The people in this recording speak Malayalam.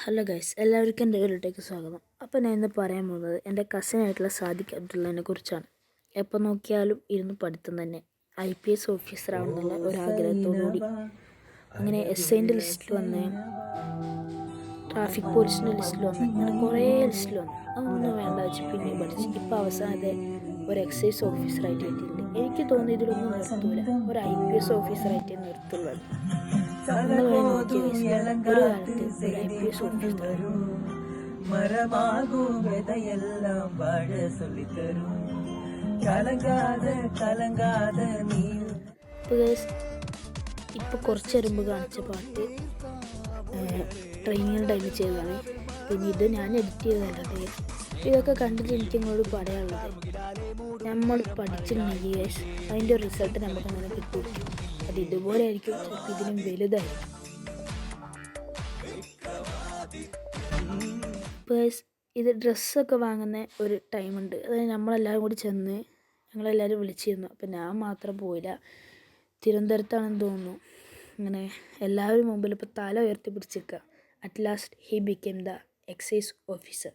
ഹലോ ഗൈസ്, എല്ലാവർക്കും എൻ്റെ വീട്ടിലേക്ക് സ്വാഗതം. അപ്പോൾ ഞാൻ ഇന്ന് പറയാൻ പോകുന്നത് എൻ്റെ കസിനായിട്ടുള്ള സാദിഖ് അബ്ദുള്ളനെ കുറിച്ചാണ്. എപ്പോൾ നോക്കിയാലും ഇരുന്ന് പഠിത്തം തന്നെ. IPS ഓഫീസർ ആവണമെന്നുള്ള ഒരാഗ്രഹത്തോടുകൂടി അങ്ങനെ SIൻ്റെ ലിസ്റ്റിൽ വന്ന്, ട്രാഫിക് പോലീസിൻ്റെ ലിസ്റ്റിൽ വന്ന്, അങ്ങനെ കുറേ ലിസ്റ്റിൽ വന്ന്. അതൊന്നും വേണ്ട വെച്ച് പിന്നെയും പഠിച്ച് ഇപ്പോൾ അവസാനത്തെ ഒരു എക്സൈസ് ഓഫീസറായിട്ട് എത്തിയിട്ടുണ്ട്. എനിക്ക് തോന്നി ഇതിലൊന്നും നിർത്തൂല, ഒരു IPS ഓഫീസറായിട്ട് നിർത്തുള്ളത്. ഒരു കാലത്ത് ഒരു IPS ഓഫീസർ ഇപ്പൊ കുറച്ച് മുമ്പ് കാണിച്ച പാട്ട് ട്രെയിനിങ് ടൈമിൽ ചെയ്തതാണ്. പിന്നെ ഇത് ഞാൻ എഡിറ്റ് ചെയ്തതല്ലേ. ഇതൊക്കെ കണ്ടിട്ട് എനിക്ക് നിങ്ങളോട് പറയാനുള്ളത്, നമ്മൾ പഠിച്ചിട്ടുണ്ടെങ്കിൽ അതിൻ്റെ റിസൾട്ട് നമുക്ക് അങ്ങനെ കിട്ടും. അത് ഇതുപോലെ ആയിരിക്കും, ചിലപ്പോൾ ഇതിനും വലുതായിരിക്കും. ഇത് ഡ്രസ്സൊക്കെ വാങ്ങുന്ന ഒരു ടൈമുണ്ട്. അതായത് നമ്മളെല്ലാവരും കൂടി ചെന്ന് ഞങ്ങളെല്ലാവരും വിളിച്ചിരുന്നു. അപ്പം ഞാൻ മാത്രം പോയില്ല, തിരുവനന്തപുരത്താണെന്ന് തോന്നുന്നു. അങ്ങനെ എല്ലാവരും മുമ്പിൽ ഇപ്പോൾ തല ഉയർത്തി പിടിച്ചിരിക്കുക. At last he became the excise officer.